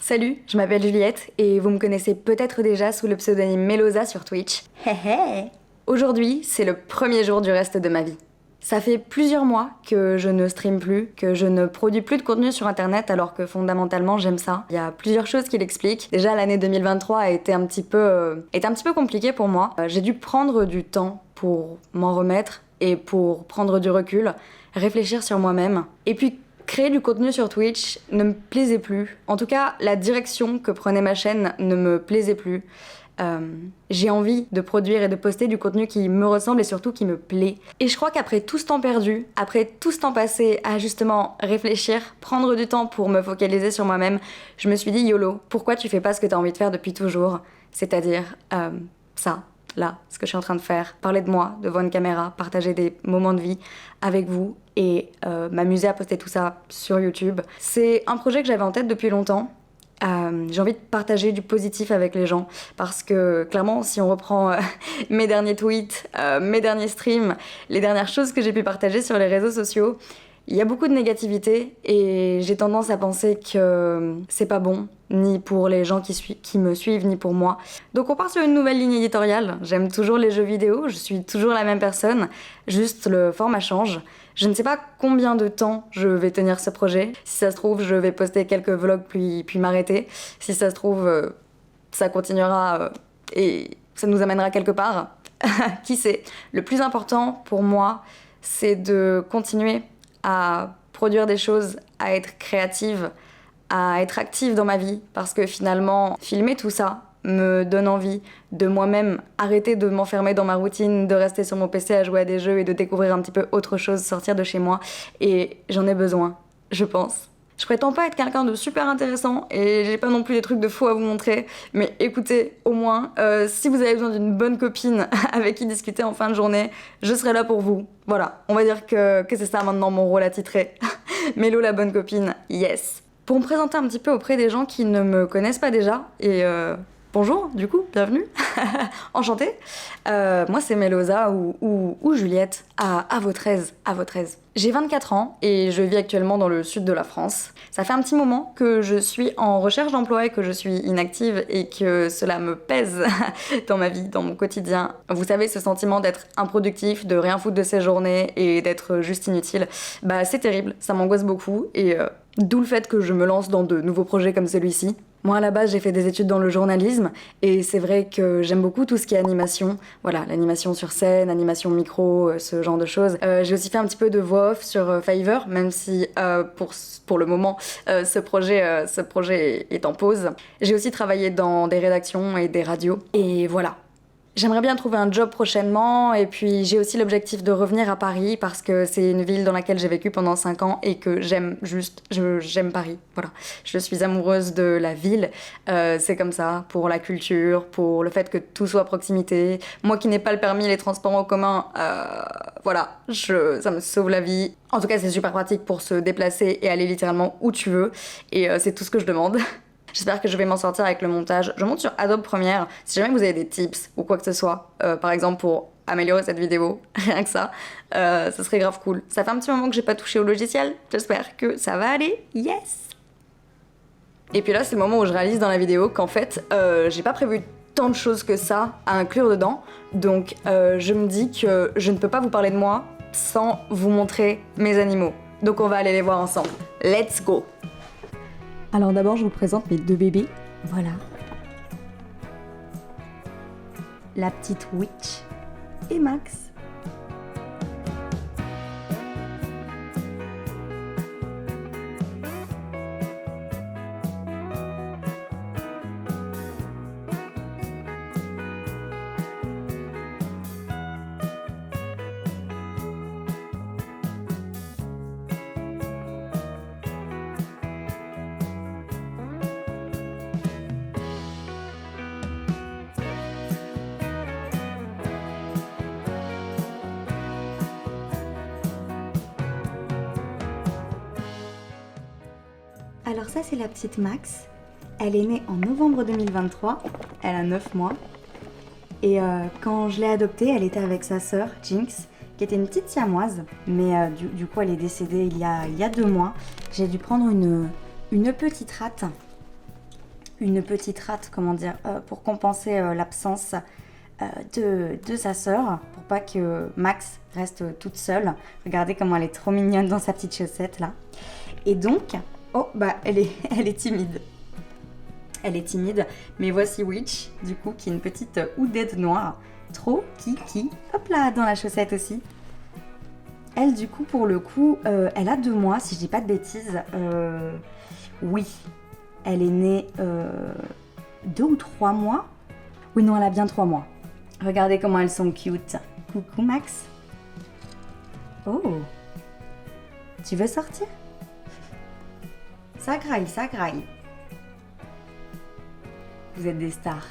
Salut, je m'appelle Juliette et vous me connaissez peut-être déjà sous le pseudonyme Melosa sur Twitch. Aujourd'hui, c'est le premier jour du reste de ma vie. Ça fait plusieurs mois que je ne stream plus, que je ne produis plus de contenu sur internet alors que fondamentalement j'aime ça. Il y a plusieurs choses qui l'expliquent. Déjà l'année 2023 a été un petit peu compliquée pour moi. J'ai dû prendre du temps pour m'en remettre et pour prendre du recul, réfléchir sur moi-même. Et puis créer du contenu sur Twitch ne me plaisait plus. En tout cas, la direction que prenait ma chaîne ne me plaisait plus. J'ai envie de produire et de poster du contenu qui me ressemble et surtout qui me plaît. Et je crois qu'après tout ce temps perdu, après tout ce temps passé à justement réfléchir, prendre du temps pour me focaliser sur moi-même, je me suis dit YOLO, pourquoi tu fais pas ce que t'as envie de faire depuis toujours? C'est-à-dire ça. Là, ce que je suis en train de faire, parler de moi devant une caméra, partager des moments de vie avec vous et m'amuser à poster tout ça sur YouTube. C'est un projet que j'avais en tête depuis longtemps. J'ai envie de partager du positif avec les gens parce que clairement, si on reprend mes derniers tweets, mes derniers streams, les dernières choses que j'ai pu partager sur les réseaux sociaux, il y a beaucoup de négativité et j'ai tendance à penser que c'est pas bon, ni pour les gens qui me suivent, ni pour moi. Donc on part sur une nouvelle ligne éditoriale. J'aime toujours les jeux vidéo, je suis toujours la même personne, juste le format change. Je ne sais pas combien de temps je vais tenir ce projet. Si ça se trouve, je vais poster quelques vlogs puis m'arrêter. Si ça se trouve, ça continuera et ça nous amènera quelque part. Qui sait? Le plus important pour moi, c'est de continuer à produire des choses, à être créative, à être active dans ma vie, parce que finalement, filmer tout ça me donne envie de moi-même arrêter de m'enfermer dans ma routine, de rester sur mon PC à jouer à des jeux et de découvrir un petit peu autre chose, sortir de chez moi. Et j'en ai besoin, je pense. Je prétends pas être quelqu'un de super intéressant et j'ai pas non plus des trucs de fou à vous montrer, mais écoutez, au moins, si vous avez besoin d'une bonne copine avec qui discuter en fin de journée, je serai là pour vous. Voilà, on va dire que c'est ça maintenant mon rôle attitré. Mélo la bonne copine, yes. Pour me présenter un petit peu auprès des gens qui ne me connaissent pas déjà, et bonjour, du coup, bienvenue, enchantée. Moi, c'est Melosa ou Juliette, à votre aise, à votre aise. J'ai 24 ans et je vis actuellement dans le sud de la France. Ça fait un petit moment que je suis en recherche d'emploi et que je suis inactive et que cela me pèse dans ma vie, dans mon quotidien. Vous savez, ce sentiment d'être improductif, de rien foutre de ses journées et d'être juste inutile, bah c'est terrible, ça m'angoisse beaucoup et d'où le fait que je me lance dans de nouveaux projets comme celui-ci. Moi, à la base, j'ai fait des études dans le journalisme et c'est vrai que j'aime beaucoup tout ce qui est animation. Voilà, l'animation sur scène, animation micro, ce genre de choses. J'ai aussi fait un petit peu de voix off sur Fiverr, même si pour le moment, ce projet est en pause. J'ai aussi travaillé dans des rédactions et des radios. Et voilà. J'aimerais bien trouver un job prochainement et puis j'ai aussi l'objectif de revenir à Paris parce que c'est une ville dans laquelle j'ai vécu pendant 5 ans et que j'aime Paris, voilà. Je suis amoureuse de la ville, c'est comme ça, pour la culture, pour le fait que tout soit à proximité. Moi qui n'ai pas le permis, les transports en commun, voilà, ça me sauve la vie. En tout cas, c'est super pratique pour se déplacer et aller littéralement où tu veux et c'est tout ce que je demande. J'espère que je vais m'en sortir avec le montage. Je monte sur Adobe Premiere. Si jamais vous avez des tips ou quoi que ce soit, par exemple pour améliorer cette vidéo, rien que ça, ce serait grave cool. Ça fait un petit moment que j'ai pas touché au logiciel. J'espère que ça va aller. Yes! Et puis là, c'est le moment où je réalise dans la vidéo qu'en fait, j'ai pas prévu tant de choses que ça à inclure dedans. Donc, je me dis que je ne peux pas vous parler de moi sans vous montrer mes animaux. Donc, on va aller les voir ensemble. Let's go! Alors d'abord, je vous présente mes 2 bébés. Voilà. La petite Witch et Max. Alors ça, c'est la petite Max. Elle est née en novembre 2023. Elle a 9 mois. Et quand je l'ai adoptée, elle était avec sa sœur, Jinx, qui était une petite siamoise. Mais du coup, elle est décédée il y a 2 mois. J'ai dû prendre une petite rate. une petite rate, comment dire, pour compenser l'absence de sa sœur, pour pas que Max reste toute seule. Regardez comment elle est trop mignonne dans sa petite chaussette là. Et donc, oh bah elle est timide. Elle est timide, mais voici Witch, du coup, qui est une petite houdette noire. Trop kiki. Hop là, dans la chaussette aussi. Elle, du coup, pour le coup, elle a 2 mois, si je dis pas de bêtises. Oui, elle est née 2 ou 3 mois. Oui, non, elle a bien 3 mois. Regardez comment elles sont cute. Coucou, Max. Oh, tu veux sortir? Ça graille, ça graille. Vous êtes des stars.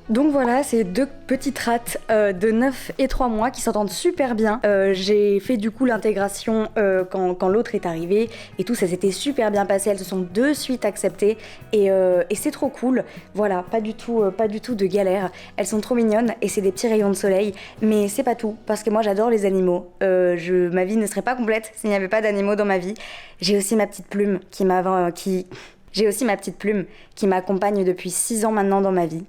Donc voilà, ces 2 petites rates de 9 et 3 mois qui s'entendent super bien. J'ai fait du coup l'intégration quand l'autre est arrivée et tout, ça s'était super bien passé. Elles se sont de suite acceptées et c'est trop cool. Voilà, pas du tout de galère. Elles sont trop mignonnes et c'est des petits rayons de soleil. Mais c'est pas tout, parce que moi j'adore les animaux. Ma vie ne serait pas complète s'il n'y avait pas d'animaux dans ma vie. J'ai aussi ma petite plume J'ai aussi ma petite plume qui m'accompagne depuis 6 ans maintenant dans ma vie.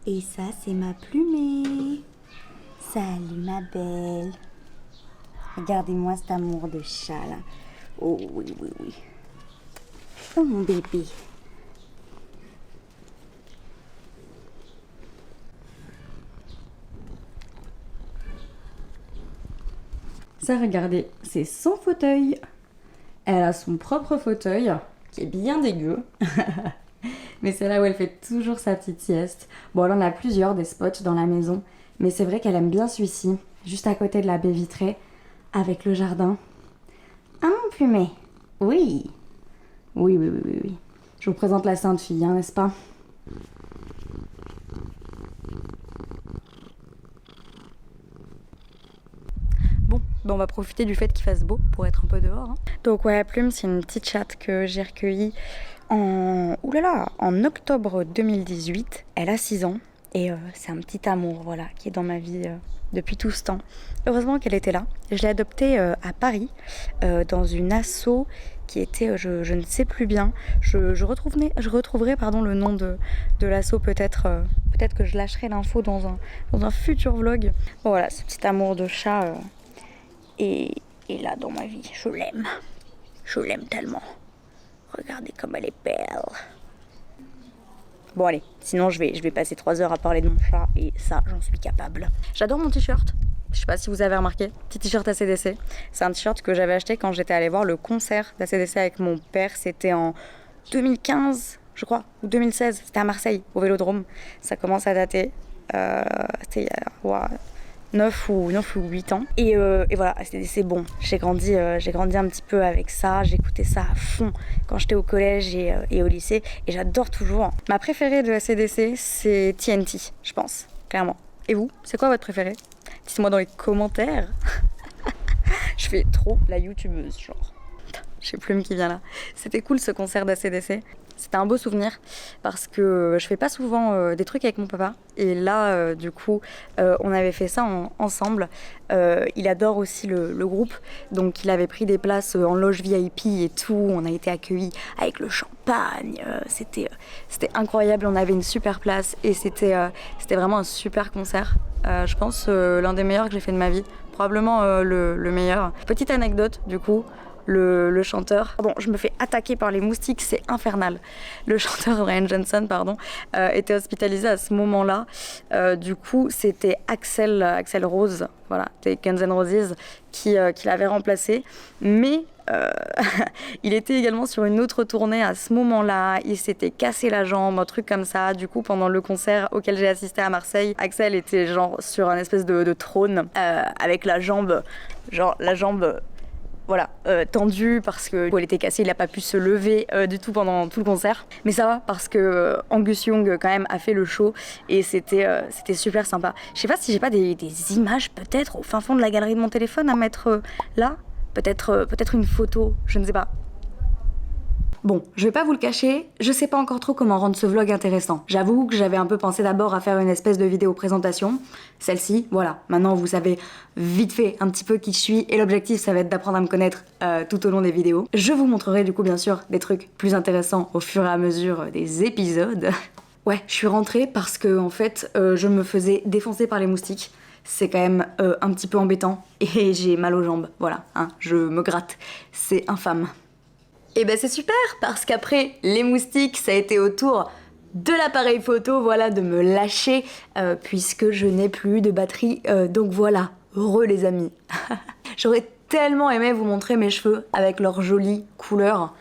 Et ça, c'est ma plumée. Salut ma belle. Regardez-moi cet amour de chat là. Oh oui, oui, oui. Oh mon bébé. Ça, regardez, c'est son fauteuil. Elle a son propre fauteuil, qui est bien dégueu. Mais c'est là où elle fait toujours sa petite sieste. Bon, elle en a plusieurs des spots dans la maison, mais c'est vrai qu'elle aime bien celui-ci, juste à côté de la baie vitrée, avec le jardin. Ah mon plumet. Oui. Oui, oui, oui, oui, oui. Je vous présente la sainte fille, hein, n'est-ce pas? Bon, on va profiter du fait qu'il fasse beau pour être un peu dehors. Hein. Donc ouais, Plume, c'est une petite chatte que j'ai recueillie en octobre 2018. Elle a 6 ans et c'est un petit amour, voilà, qui est dans ma vie depuis tout ce temps. Heureusement qu'elle était là. Je l'ai adoptée à Paris, dans une asso qui était, je ne sais plus bien. Je retrouverai le nom de l'asso peut-être. Peut-être que je lâcherai l'info dans un futur vlog. Bon, voilà, ce petit amour de chat est là dans ma vie. Je l'aime. Je l'aime tellement. Regardez comme elle est belle. Bon allez, sinon je vais passer 3 heures à parler de mon chat et ça, j'en suis capable. J'adore mon t-shirt. Je sais pas si vous avez remarqué, petit t-shirt AC/DC. C'est un t-shirt que j'avais acheté quand j'étais allée voir le concert d'ACDC avec mon père. C'était en 2015, je crois, ou 2016. C'était à Marseille, au Vélodrome. Ça commence à dater. C'était il y a 9 ou 8 ans. Et voilà, c'est bon. J'ai grandi un petit peu avec ça. J'écoutais ça à fond quand j'étais au collège et au lycée. Et j'adore toujours. Ma préférée de AC/DC, c'est TNT, je pense, clairement. Et vous, c'est quoi votre préférée? Dites-moi dans les commentaires. Je fais trop la youtubeuse, genre. J'ai Plume qui vient là. C'était cool ce concert d'ACDC. C'était un beau souvenir parce que je fais pas souvent des trucs avec mon papa. Et là, du coup, on avait fait ça ensemble. Il adore aussi le groupe. Donc, il avait pris des places en loge VIP et tout. On a été accueillis avec le champagne. C'était incroyable. On avait une super place et c'était vraiment un super concert. Je pense l'un des meilleurs que j'ai fait de ma vie. Probablement le meilleur. Petite anecdote, du coup. Le chanteur, pardon, je me fais attaquer par les moustiques, c'est infernal. Le chanteur Brian Johnson, était hospitalisé à ce moment-là. Du coup, c'était Axl Rose, voilà, c'était Guns N' Roses qui l'avait remplacé. Mais il était également sur une autre tournée à ce moment-là. Il s'était cassé la jambe, un truc comme ça. Du coup, pendant le concert auquel j'ai assisté à Marseille, Axl était genre sur un espèce de trône avec la jambe, voilà, tendu parce que elle était cassée, il n'a pas pu se lever du tout pendant tout le concert. Mais ça va parce que Angus Young quand même a fait le show et c'était super sympa. Je sais pas si j'ai pas des images peut-être au fin fond de la galerie de mon téléphone à mettre là. Peut-être une photo, je ne sais pas. Bon, je vais pas vous le cacher, je sais pas encore trop comment rendre ce vlog intéressant. J'avoue que j'avais un peu pensé d'abord à faire une espèce de vidéo présentation. Celle-ci, voilà, maintenant vous savez vite fait un petit peu qui je suis et l'objectif ça va être d'apprendre à me connaître tout au long des vidéos. Je vous montrerai du coup bien sûr des trucs plus intéressants au fur et à mesure des épisodes. Ouais, je suis rentrée parce que en fait je me faisais défoncer par les moustiques. C'est quand même un petit peu embêtant et j'ai mal aux jambes, voilà, hein, je me gratte, c'est infâme. Et ben c'est super parce qu'après les moustiques ça a été au tour de l'appareil photo, voilà, de me lâcher puisque je n'ai plus de batterie, donc voilà, heureux les amis. J'aurais tellement aimé vous montrer mes cheveux avec leur jolie couleur.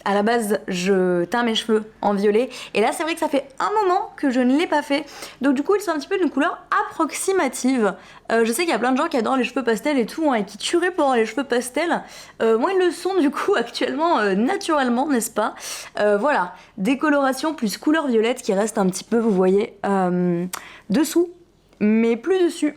À la base, je teins mes cheveux en violet. Et là, c'est vrai que ça fait un moment que je ne l'ai pas fait. Donc du coup, ils sont un petit peu d'une couleur approximative. Je sais qu'il y a plein de gens qui adorent les cheveux pastels et tout, hein, et qui tueraient pour avoir les cheveux pastels. Moi, ils le sont du coup actuellement naturellement, n'est-ce pas? Voilà, décoloration plus couleur violette qui reste un petit peu, vous voyez, dessous. Mais plus dessus.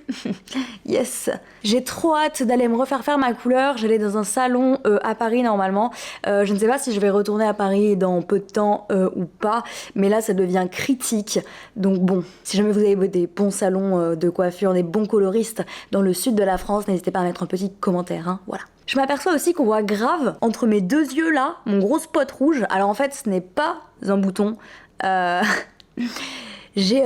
Yes. J'ai trop hâte d'aller me refaire faire ma couleur. J'allais dans un salon à Paris normalement. Je ne sais pas si je vais retourner à Paris dans peu de temps ou pas. Mais là, ça devient critique. Donc bon, si jamais vous avez des bons salons de coiffure, des bons coloristes dans le sud de la France, n'hésitez pas à mettre un petit commentaire. Hein. Voilà. Je m'aperçois aussi qu'on voit grave entre mes deux yeux là, mon gros spot rouge. Alors en fait, ce n'est pas un bouton. J'ai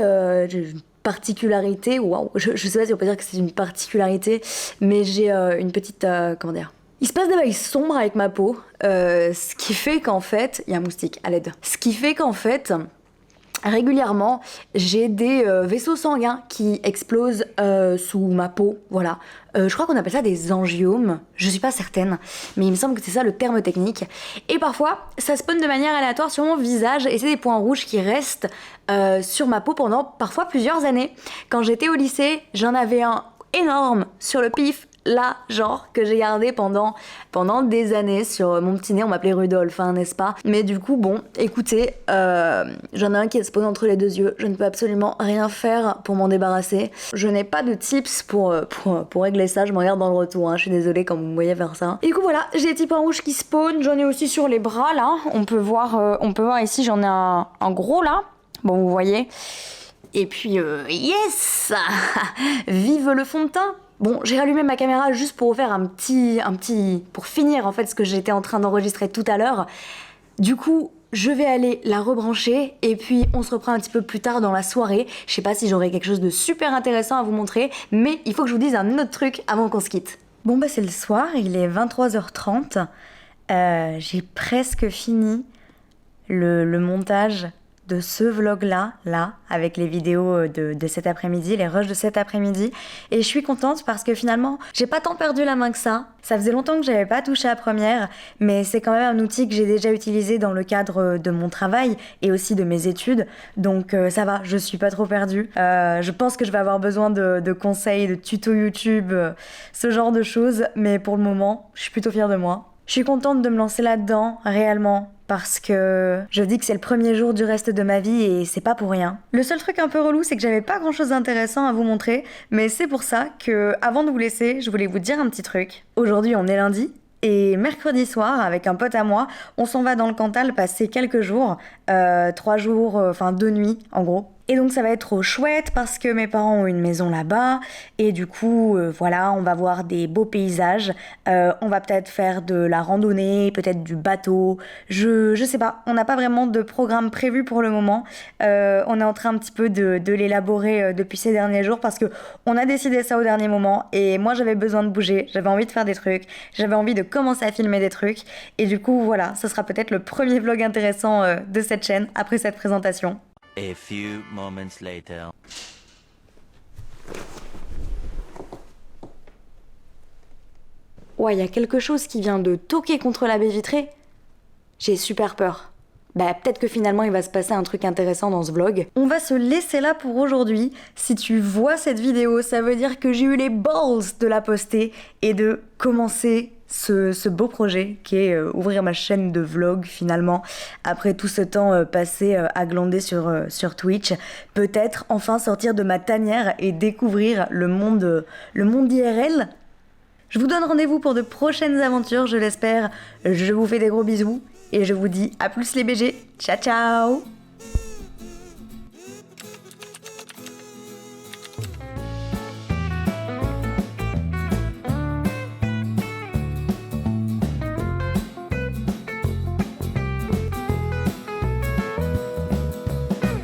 particularité, waouh, je sais pas si on peut dire que c'est une particularité, mais j'ai une petite, comment dire, il se passe des bails sombres avec ma peau, ce qui fait qu'en fait, il y a un moustique à l'aide, ce qui fait qu'en fait, régulièrement, j'ai des vaisseaux sanguins qui explosent sous ma peau, voilà. Je crois qu'on appelle ça des angiomes, je suis pas certaine, mais il me semble que c'est ça le terme technique. Et parfois, ça spawn de manière aléatoire sur mon visage et c'est des points rouges qui restent sur ma peau pendant parfois plusieurs années. Quand j'étais au lycée, j'en avais un énorme sur le pif, là, genre, que j'ai gardé pendant des années sur mon petit nez. On m'appelait Rudolph, hein, n'est-ce pas? Mais du coup, bon, écoutez, j'en ai un qui est spawn entre les deux yeux. Je ne peux absolument rien faire pour m'en débarrasser. Je n'ai pas de tips pour régler ça. Je me regarde dans le retour, hein. Je suis désolée quand vous me voyez faire ça. Et du coup, voilà, j'ai des petits points rouges qui spawnent. J'en ai aussi sur les bras, là. On peut voir ici, j'en ai un gros, là. Bon, vous voyez. Et puis, yes. Vive le fond de teint. Bon, j'ai rallumé ma caméra juste pour vous faire pour finir en fait ce que j'étais en train d'enregistrer tout à l'heure. Du coup, je vais aller la rebrancher et puis on se reprend un petit peu plus tard dans la soirée. Je sais pas si j'aurai quelque chose de super intéressant à vous montrer, mais il faut que je vous dise un autre truc avant qu'on se quitte. Bon bah c'est le soir, il est 23h30. J'ai presque fini le montage de ce vlog-là, avec les vidéos de cet après-midi, les rushs de cet après-midi. Et je suis contente parce que finalement, j'ai pas tant perdu la main que ça. Ça faisait longtemps que j'avais pas touché à Premiere, mais c'est quand même un outil que j'ai déjà utilisé dans le cadre de mon travail et aussi de mes études. Donc ça va, je suis pas trop perdue. Je pense que je vais avoir besoin de conseils, de tutos YouTube, ce genre de choses. Mais pour le moment, je suis plutôt fière de moi. Je suis contente de me lancer là-dedans, réellement. Parce que je dis que c'est le premier jour du reste de ma vie et c'est pas pour rien. Le seul truc un peu relou, c'est que j'avais pas grand chose d'intéressant à vous montrer, mais c'est pour ça que, avant de vous laisser, je voulais vous dire un petit truc. Aujourd'hui, on est lundi. Et mercredi soir, avec un pote à moi, on s'en va dans le Cantal passer quelques jours, 3 jours, 2 nuits en gros. Et donc ça va être trop chouette parce que mes parents ont une maison là-bas et du coup voilà, on va voir des beaux paysages, on va peut-être faire de la randonnée, peut-être du bateau, je sais pas, on n'a pas vraiment de programme prévu pour le moment, on est en train un petit peu de l'élaborer depuis ces derniers jours parce que on a décidé ça au dernier moment et moi j'avais besoin de bouger, j'avais envie de faire des trucs, j'avais envie de commencer à filmer des trucs et du coup voilà, ce sera peut-être le premier vlog intéressant de cette chaîne après cette présentation. A few moments later. Ouais, il y a quelque chose qui vient de toquer contre la baie vitrée. J'ai super peur. Bah peut-être que finalement il va se passer un truc intéressant dans ce vlog. On va se laisser là pour aujourd'hui. Si tu vois cette vidéo, ça veut dire que j'ai eu les balls de la poster et de commencer ce beau projet qui est ouvrir ma chaîne de vlog finalement après tout ce temps passé à glander sur Twitch, peut-être enfin sortir de ma tanière et découvrir le monde IRL. Je vous donne rendez-vous pour de prochaines aventures, je l'espère. Je vous fais des gros bisous Et je vous dis à plus les BG. Ciao ciao!